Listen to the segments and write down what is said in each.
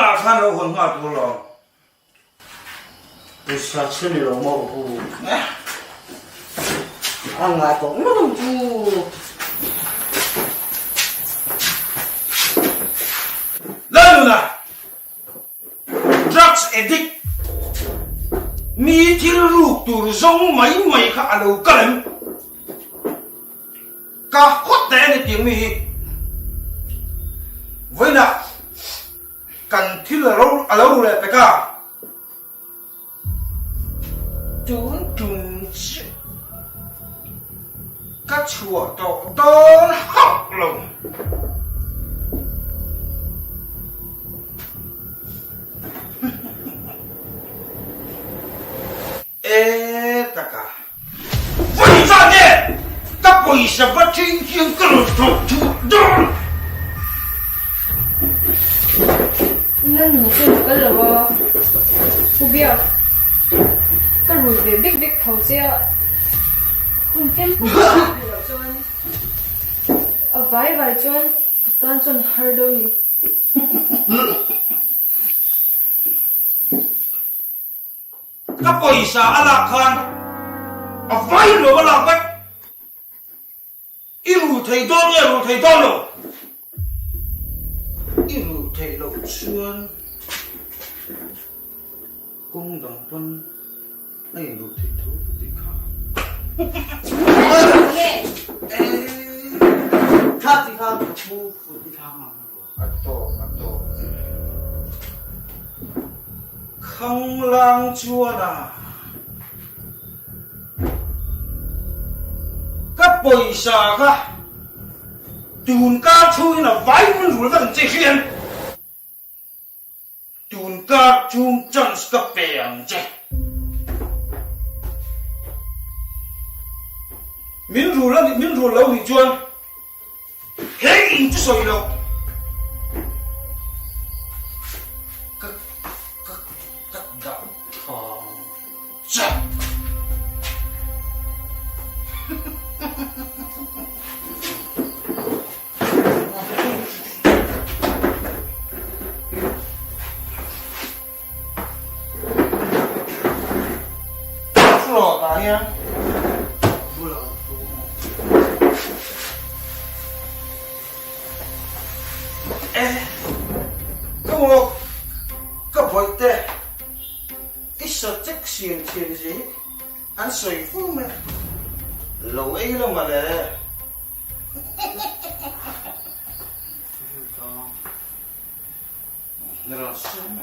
那看着混话多了。不是吃你了吗？不，哎，俺懂了不？那呢 ？Drugs addict， 你听入肚中每个阿鲁个人，噶好歹的定义，为了跟听阿鲁来别个。Don't các chùa tổ tôn học lùng ê tất cả vậy ra nhé các quỷ sẽ bắt chính kiến các lột thủ chủ đơn那你是哪个人啊？不必要，个如的逼逼头家，混天不下砖，vài砖，单砖还多呢。các quỷ sẽ lạc khan vay rồi mà lạc bách yêu thầy tôn nhé yêu thầy tôn rồi yêu thầy lộ xuân cung đồng quân này yêu thầy thú thì khá他地方不服地方嘛。à to không lang chua à các bồi xà cả tuần ca chui là vãi mình rồi vẫn chỉ khiên tuần ca chung chân các bèn chứ miếng rồi lâu thì chuan hết in chứ soi đâu các đạo thằng chắc lọ ta nha cái bội tệ cái sở chất xiềng thiền gì ăn sợi phu mà lâu ấy đâu mà để rồi xem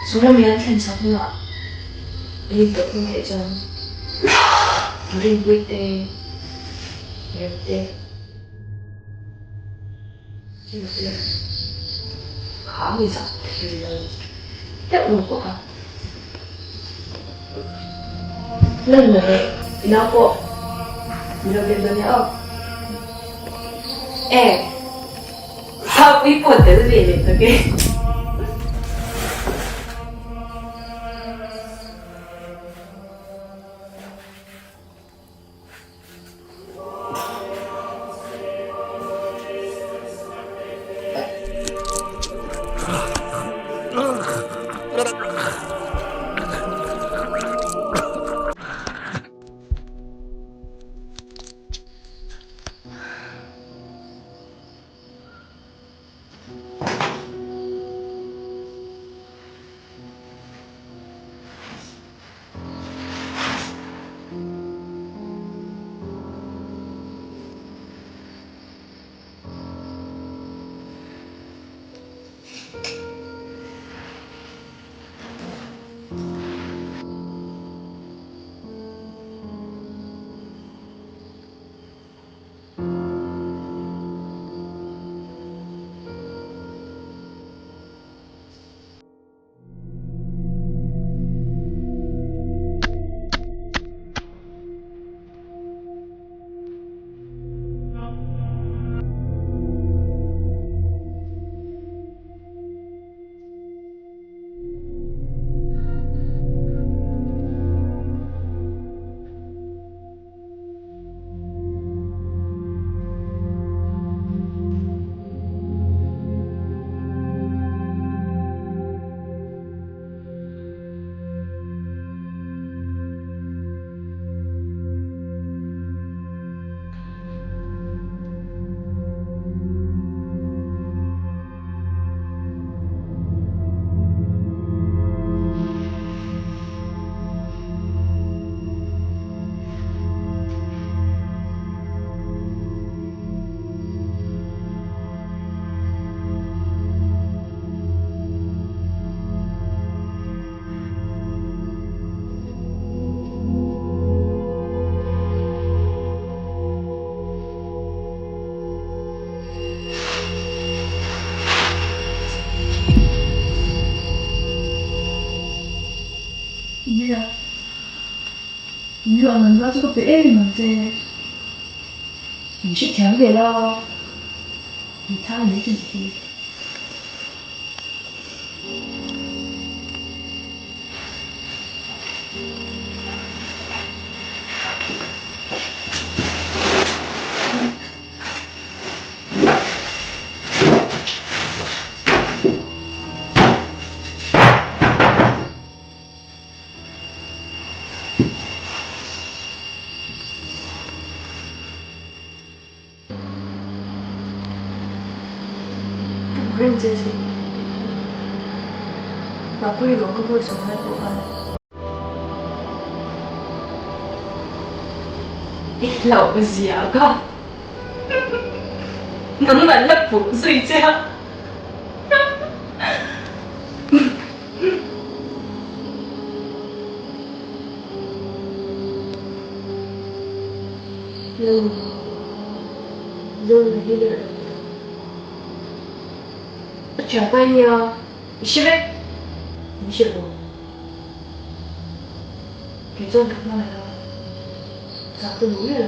소름이한 괜찮구나. 우리도 해줘. 우리 볼 때, 이럴 때, 이럴 때, 감이 잡히려고. 때울 거야. Lần này, nó bộ, nó bên bên nhau. Sao quý buồn tới gì để tôi kể? Ý là lần ra cho cái em mà thế你是调给了你他没问题不认真些，把规律跟会总来不安。老个gì à con? Đúng là lớp phụ suy chứ. Rồi đi được. Chẳng qua như 20회? 25. 괜찮은 그만해라. 자꾸 놀래라.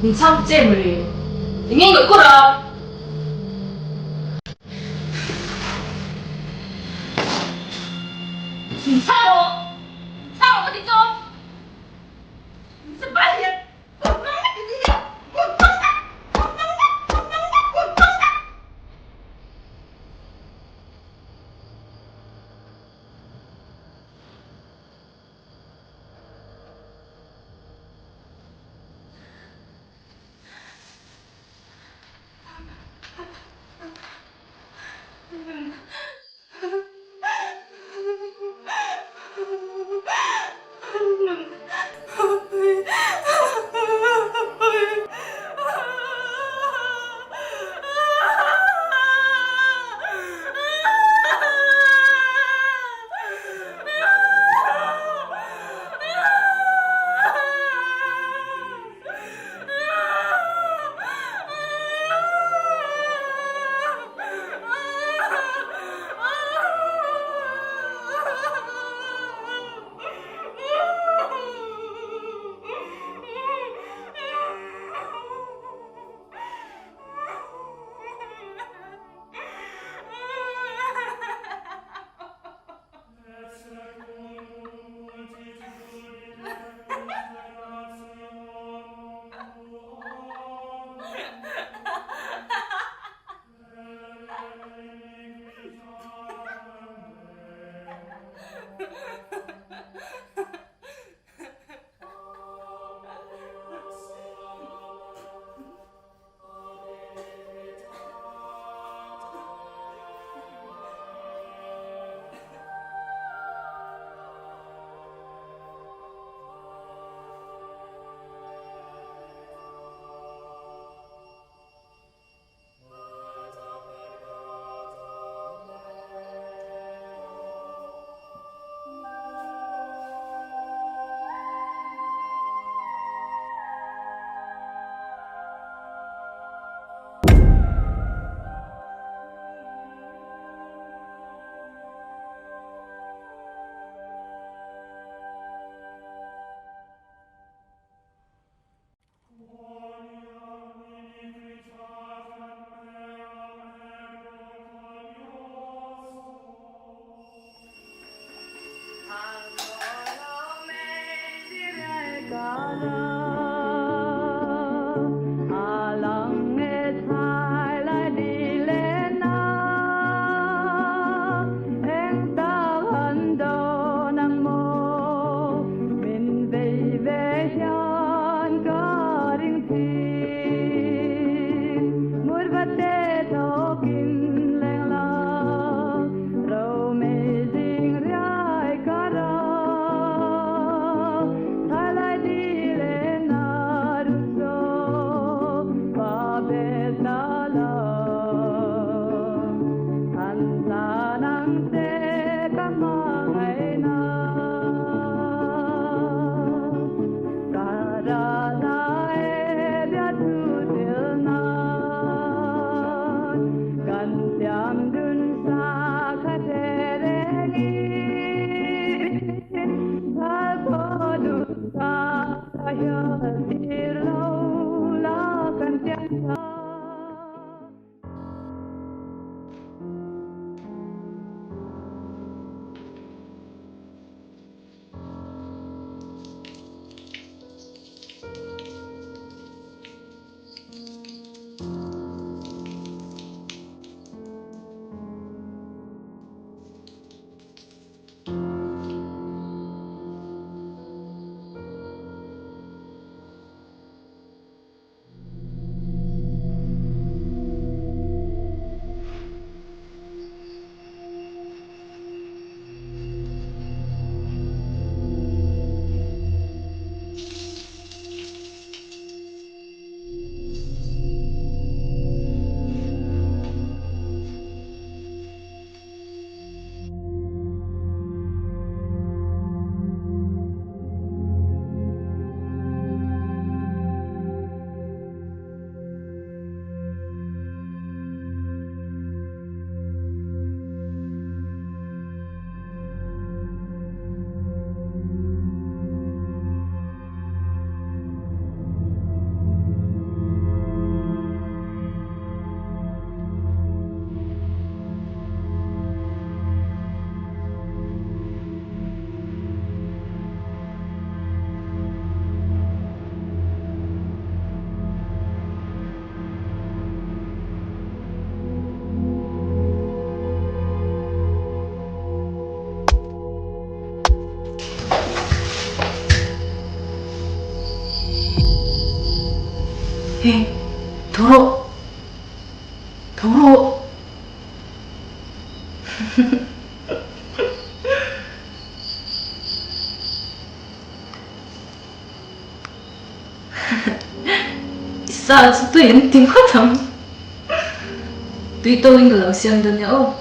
니 참잼을 니 놓거라. 니 사러 어디 좀? 무슨 말이야? 더러워. 더러워. Sao tụi em tiếng hoa thầm. Tụi tôi là siang đơn nhau.